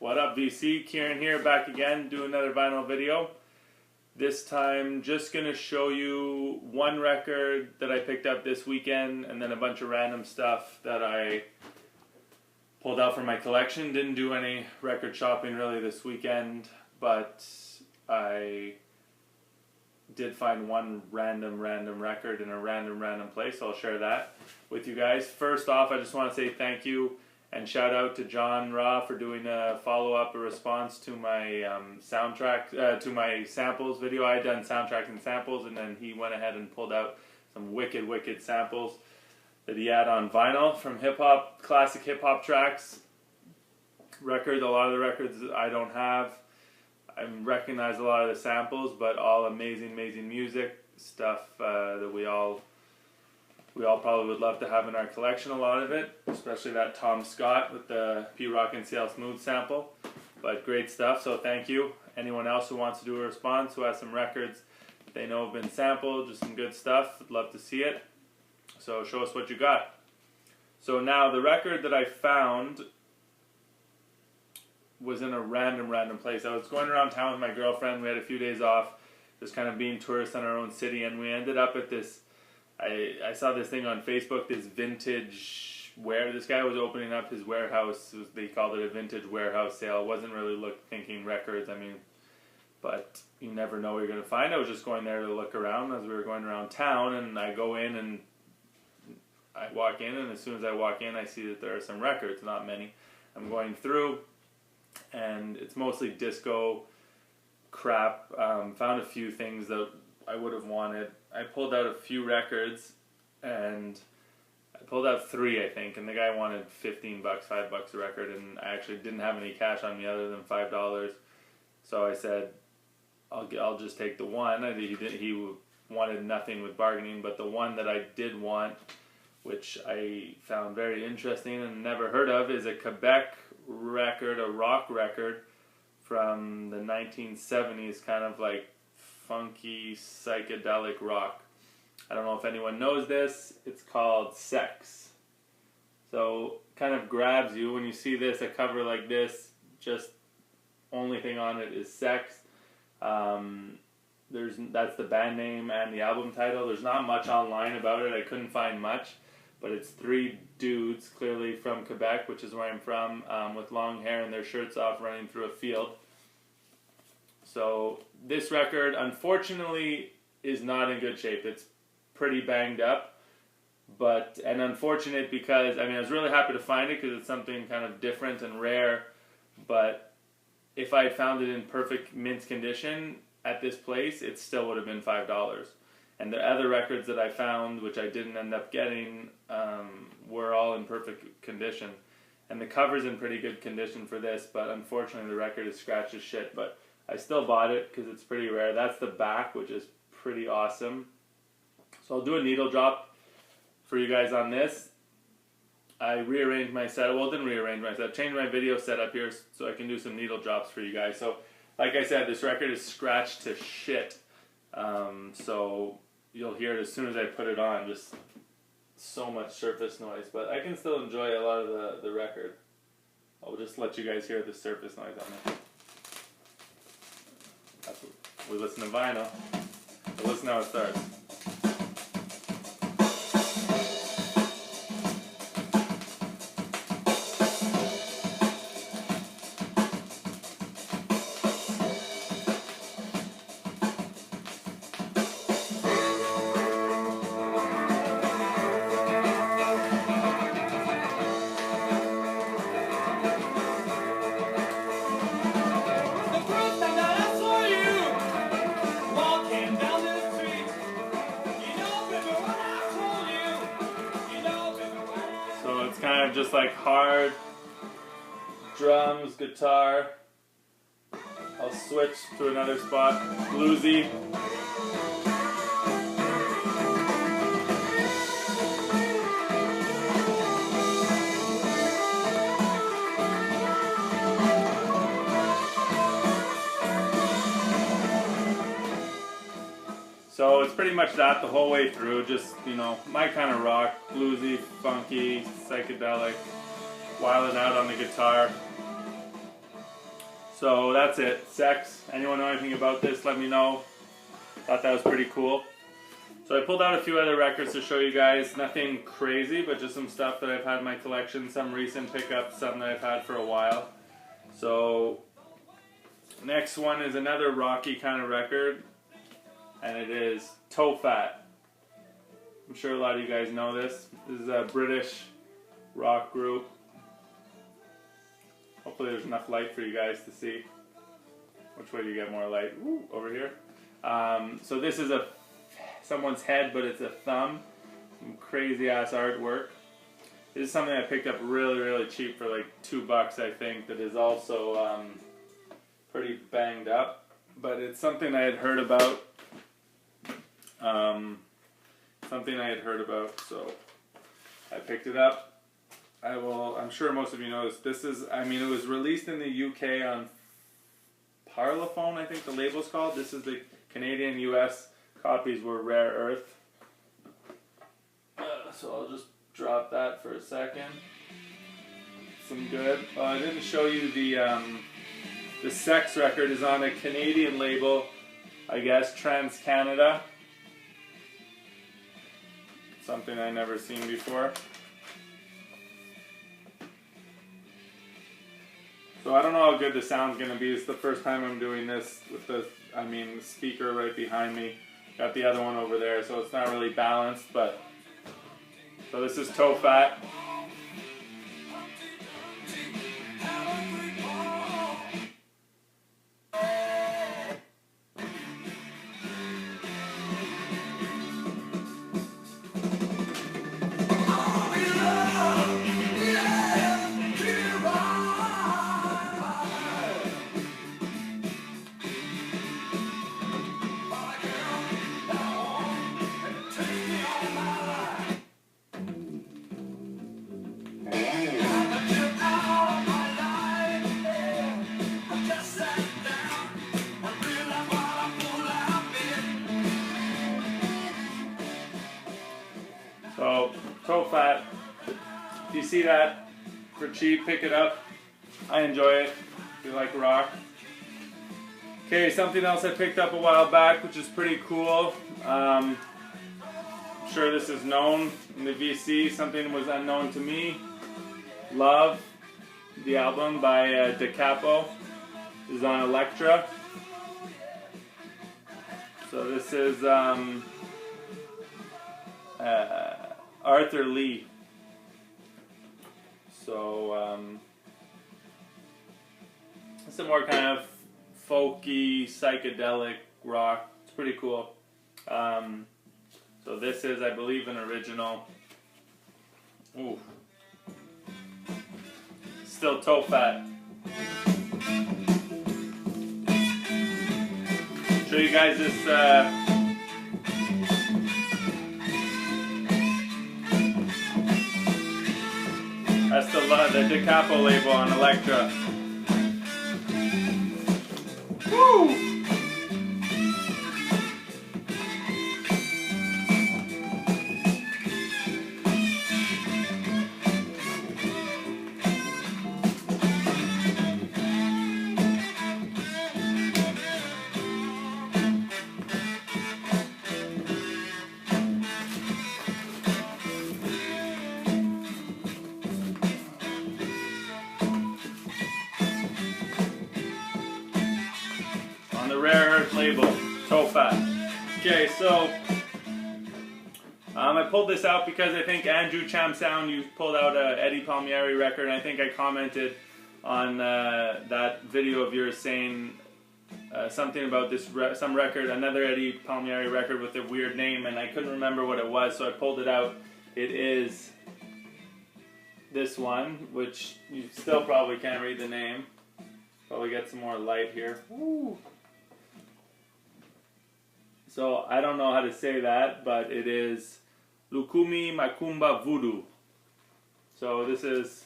What up, VC? Kieran here, back again, do another vinyl video. This time, just going to show you one record that I picked up this weekend, and then a bunch of random stuff that I pulled out from my collection. Didn't do any record shopping really this weekend, but I did find one random record in a random place, so I'll share that with you guys. First off, I just want to say thank you and shout out to John Raw for doing a follow-up, a response to my to my samples video. I had done soundtracks and samples, and then he went ahead and pulled out some wicked samples that he had on vinyl from hip-hop, classic hip-hop tracks, records, a lot of the records I don't have. I recognize a lot of the samples, but all amazing music, stuff that we all probably would love to have in our collection, a lot of it, especially that Tom Scott with the P-Rock and CL Smooth sample, but great stuff, so thank you. Anyone else who wants to do a response, who has some records they know have been sampled, just some good stuff, would love to see it, so show us what you got. So now, the record that I found was in a random place. I was going around town with my girlfriend, we had a few days off, just kind of being tourists in our own city, and we ended up at this, I saw this thing on Facebook, this vintage this guy was opening up his warehouse, they called it a vintage warehouse sale. I wasn't really thinking records, but you never know what you're going to find. I was just going there to look around as we were going around town, and I go in and I walk in, and as soon as I walk in, I see that there are some records, not many. I'm going through, and it's mostly disco crap. Found a few things that I would have wanted. I pulled out a few records, and I pulled out 3, I think, and the guy wanted $15, $5 a record, and I actually didn't have any cash on me other than $5, so I said, I'll just take the one. He wanted nothing with bargaining, but the one that I did want, which I found very interesting and never heard of, is a Quebec record, a rock record from the 1970s, kind of like funky psychedelic rock. I don't know if anyone knows this. It's called Sex. So kind of grabs you when you see this, a cover like this, just only thing on it is Sex. That's the band name and the album title. There's not much online about it. I couldn't find much, but it's 3 dudes, clearly from Quebec, which is where I'm from, with long hair and their shirts off running through a field. So this record, unfortunately, is not in good shape. It's pretty banged up, and unfortunate because, I was really happy to find it because it's something kind of different and rare, but if I had found it in perfect mint condition at this place, it still would have been $5. And the other records that I found, which I didn't end up getting, were all in perfect condition. And the cover's in pretty good condition for this, but unfortunately the record is scratched as shit, but I still bought it because it's pretty rare. That's the back, which is pretty awesome. So I'll do a needle drop for you guys on this. I rearranged my setup. Well, didn't rearrange my setup. Changed my video setup here so I can do some needle drops for you guys. So, like I said, this record is scratched to shit. So you'll hear it as soon as I put it on. Just so much surface noise. But I can still enjoy a lot of the record. I'll just let you guys hear the surface noise on it. We listen to vinyl. But listen how it starts. Kind of just like hard drums, guitar. I'll switch to another spot, bluesy. So it's pretty much that the whole way through, just, you know, my kind of rock, bluesy, funky, psychedelic, wilding out on the guitar. So that's it. Sex. Anyone know anything about this? Let me know. Thought that was pretty cool. So I pulled out a few other records to show you guys. Nothing crazy, but just some stuff that I've had in my collection. Some recent pickups, some that I've had for a while. So next one is another rocky kind of record. And it is Tophat. I'm sure a lot of you guys know this. This is a British rock group. Hopefully there's enough light for you guys to see. Which way do you get more light? Ooh, over here. So this is someone's head, but it's a thumb. Some crazy ass artwork. This is something I picked up really, really cheap for like $2, I think. That is also pretty banged up, but it's something I had heard about. So I picked it up. I'm sure most of you know this. This is, it was released in the UK on Parlophone, I think the label's called. This is the Canadian US copies were Rare Earth. So I'll just drop that for a second. Some good. I didn't show you the Sex record is on a Canadian label, I guess, Trans Canada. Something I never seen before. So I don't know how good the sound's gonna be. It's the first time I'm doing this with the speaker right behind me. Got the other one over there, so it's not really balanced, but so this is Tophat. So, Tophat, if you see that for cheap, pick it up. I enjoy it. If you like rock. Okay, something else I picked up a while back, which is pretty cool. I'm sure this is known in the VC. Something was unknown to me. Love, the album by Da Capo, is on Elektra. So this is Arthur Lee. So some more kind of folky, psychedelic rock. It's pretty cool. So this is, I believe, an original. Ooh. Still Tophat. Show you guys this. That's the Da Capo label on Elektra. Woo! On the Rare Earth label, Tophat. Okay, so I pulled this out because I think Andrew Cham Sound, you pulled out a Eddie Palmieri record, and I think I commented on that video of yours saying something about this some record, another Eddie Palmieri record with a weird name, and I couldn't remember what it was, so I pulled it out. It is this one, which you still probably can't read the name. Probably get some more light here. Woo. So I don't know how to say that, but it is Lukumi Macumba Voodoo. So this is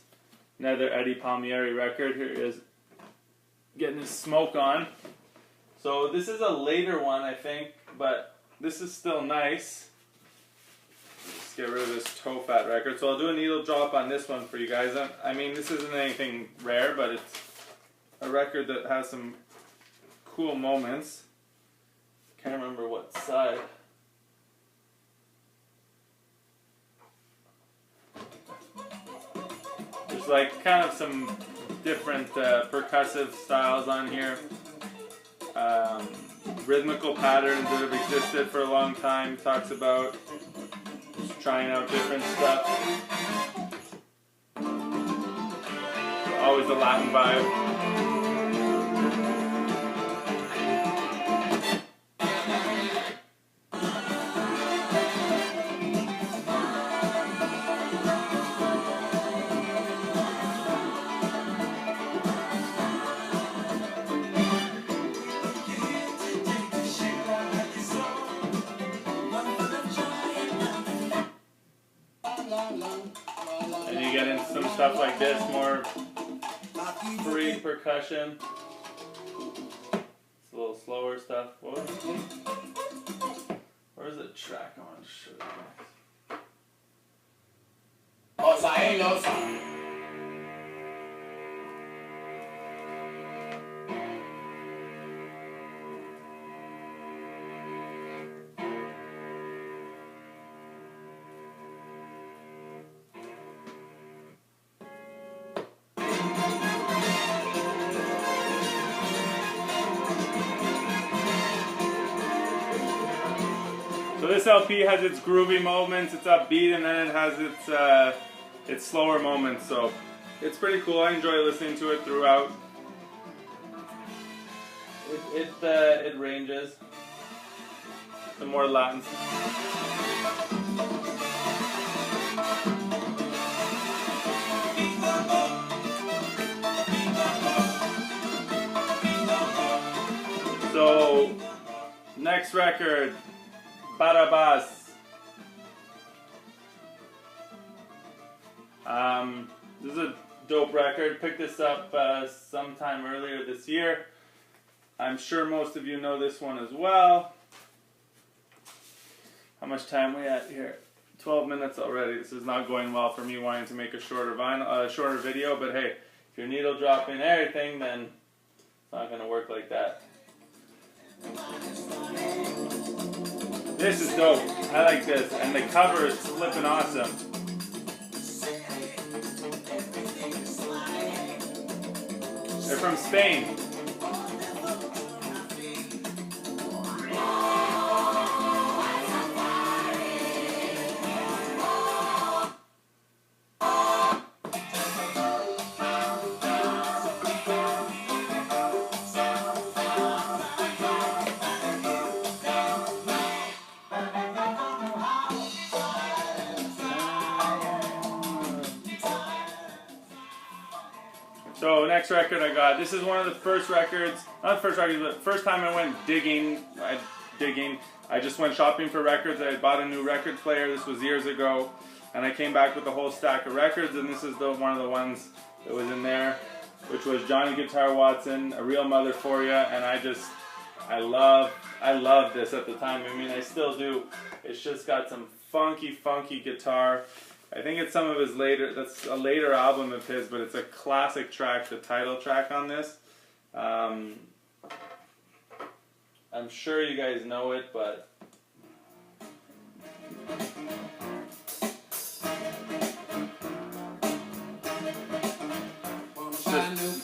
another Eddie Palmieri record. Here is getting his smoke on. So this is a later one, I think, but this is still nice. Let's get rid of this Tophat record. So I'll do a needle drop on this one for you guys. I mean, this isn't anything rare, but it's a a record that has some cool moments. Can't remember what side. There's like kind of some different percussive styles on here. Rhythmical patterns that have existed for a long time. Talks about just trying out different stuff. Always the Latin vibe. And you get into some stuff like this, more free percussion. It's a little slower stuff. Where's the track I want to show you? So this LP has its groovy moments, it's upbeat, and then it has its slower moments. So it's pretty cool. I enjoy listening to it throughout. It ranges. Some more Latin. So next record. Barabas. This is a dope record. Picked this up sometime earlier this year. I'm sure most of you know this one as well. How much time we at here? 12 minutes already. This is not going well for me wanting to make a shorter video, but hey, if you're needle dropping everything, then it's not going to work like that. This is dope. I like this. And the cover is flipping awesome. They're from Spain. So next record I got, this is one of the first records, not the first record, but first time I went digging. I just went shopping for records. I had bought a new record player, this was years ago, and I came back with a whole stack of records, and this is one of the ones that was in there, which was Johnny Guitar Watson, A Real Mother For Ya, and I loved this at the time. I mean, I still do. It's just got some funky guitar. I think it's some of his that's a later album of his, but it's a classic track, the title track on this. I'm sure you guys know it, but you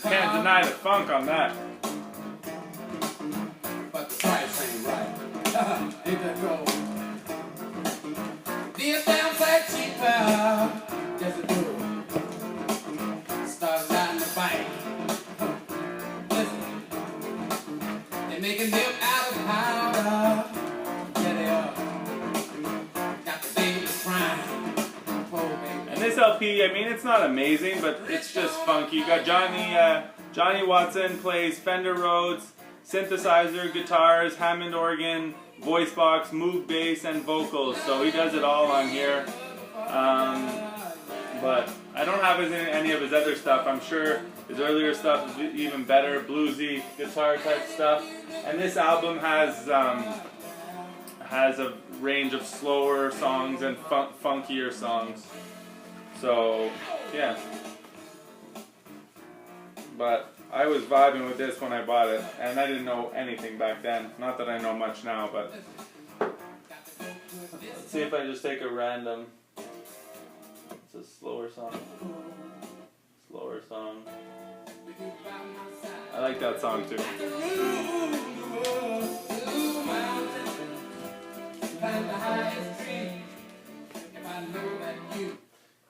can't deny the funk on that. But the price ain't right. Ain't that cool? These damn like cheaper. Yes, it do. Started riding the bike. Listen, they're making them out of powder. Yeah, they are. Got the baby crying. And this LP, I mean, it's not amazing, but it's just funky. You got Johnny Watson plays Fender Rhodes, synthesizer, guitars, Hammond organ, voice box, Moog bass, and vocals. So he does it all on here. But I don't have any of his other stuff. I'm sure his earlier stuff is even better, bluesy guitar type stuff. And this album has a range of slower songs and funkier songs. So yeah. But I was vibing with this when I bought it, and I didn't know anything back then. Not that I know much now, but let's see if I just take a random. It's a slower song. Slower song. I like that song too.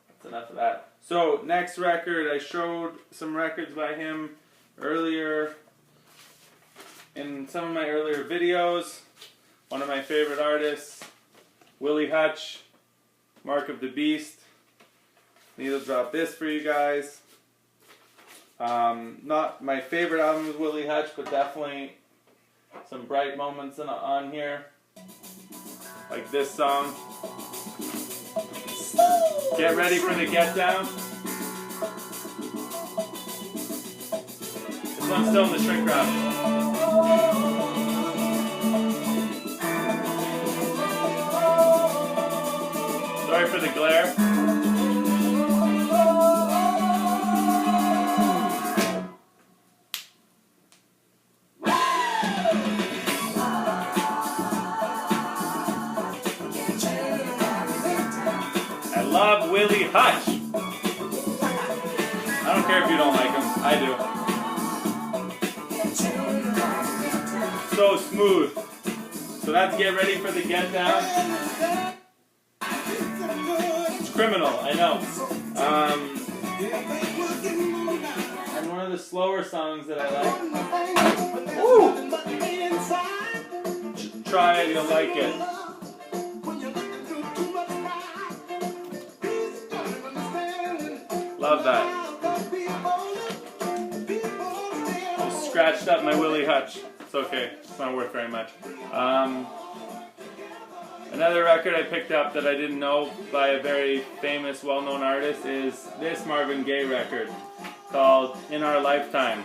That's enough of that. So next record, I showed some records by him earlier in some of my earlier videos. One of my favorite artists, Willie Hutch, Mark of the Beast. Needle drop this for you guys. Not my favorite album with Willie Hutch, but definitely some bright moments on here. Like this song. Get ready for the get down. This one's still in the shrink wrap. Sorry for the glare. Love Willie Hutch. I don't care if you don't like him. I do. So smooth. So that's Get Ready for the Get Down. It's criminal, I know. And one of the slower songs that I like. Woo! Try it, you'll like it. Love that. Just scratched up my Willie Hutch. It's okay. It's not worth very much. Another record I picked up that I didn't know by a very famous, well-known artist is this Marvin Gaye record called In Our Lifetime.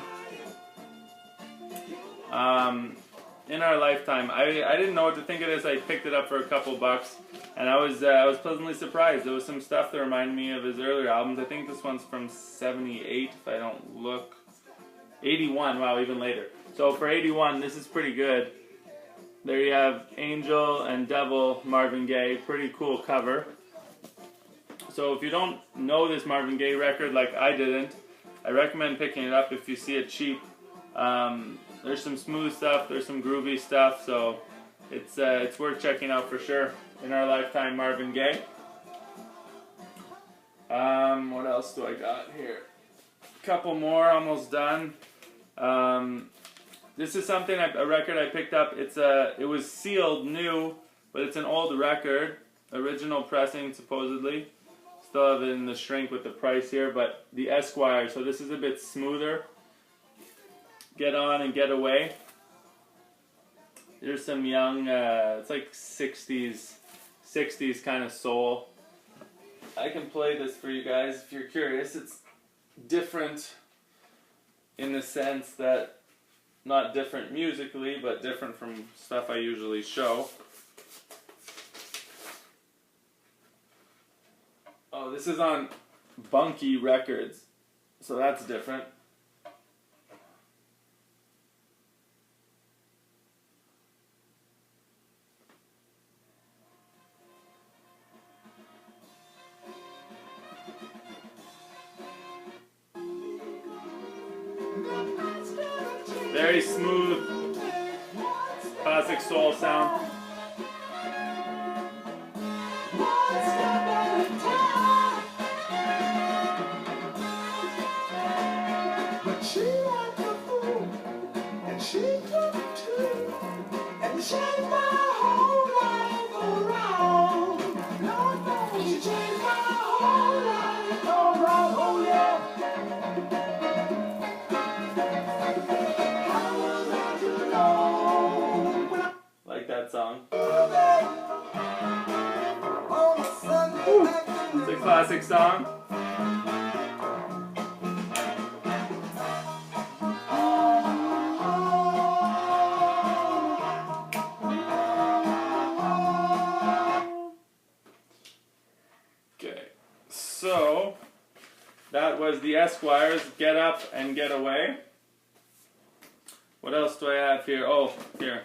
In Our Lifetime. I didn't know what to think of this. I picked it up for a couple bucks. And I was pleasantly surprised. There was some stuff that reminded me of his earlier albums. I think this one's from 78, if I don't look. 81, wow, even later. So for 81, this is pretty good. There you have Angel and Devil, Marvin Gaye. Pretty cool cover. So if you don't know this Marvin Gaye record like I didn't, I recommend picking it up if you see it cheap. There's some smooth stuff, there's some groovy stuff, so it's worth checking out for sure. In Our Lifetime, Marvin Gaye. What else do I got here? Couple more, almost done. This is something, a record I picked up. It was sealed new, but it's an old record. Original pressing, supposedly. Still have it in the shrink with the price here, but the Esquire. So this is a bit smoother. Get On and Get Away. There's some young, it's like 60s kind of soul. I can play this for you guys if you're curious. It's different in the sense that, not different musically, but different from stuff I usually show. Oh, this is on Bunky Records, so that's different. Very smooth, classic soul sound. But she liked a fool, and she took two, and changed my whole life around. No, she changed my whole life around. Oh yeah. Like that song. Ooh. It's a classic song. Okay, so that was the Esquires, Get Up and Get Away. What else do I have here? Oh, here.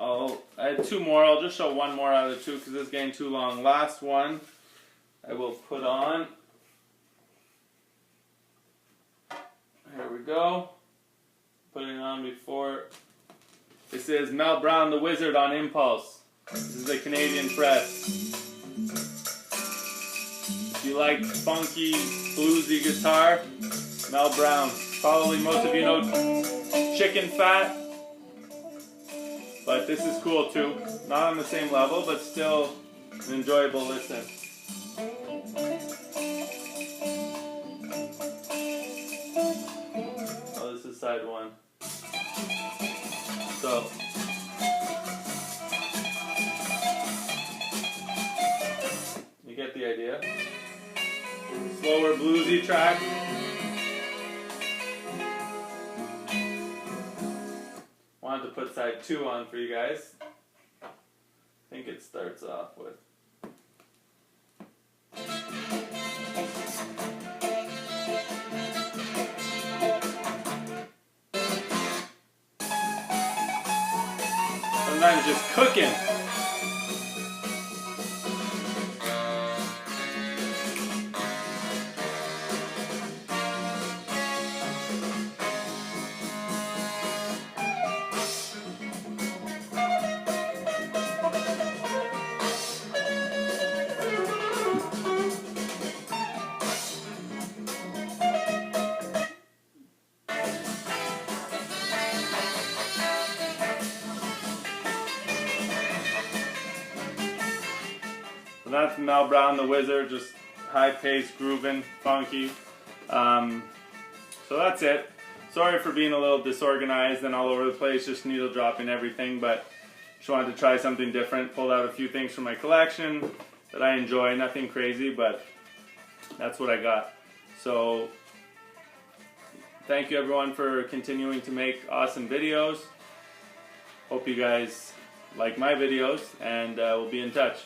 I had two more. I'll just show one more out of the two because it's getting too long. Last one I will put on. Here we go. Putting it on before. This is Mel Brown the Wizard on Impulse. This is a Canadian press. If you like funky, bluesy guitar, Mel Brown. Probably most of you know Chicken Fat. But this is cool too. Not on the same level, but still an enjoyable listen. Oh, this is side one. So, you get the idea. Slower bluesy track. Wanted to put side 2 on for you guys. I think it starts off with. Sometimes just cooking. So that's Mel Brown the Wizard, just high-paced, grooving, funky. So that's it. Sorry for being a little disorganized and all over the place, just needle dropping everything, but just wanted to try something different. Pulled out a few things from my collection that I enjoy, nothing crazy, but that's what I got. So thank you everyone for continuing to make awesome videos. Hope you guys like my videos, and we'll be in touch.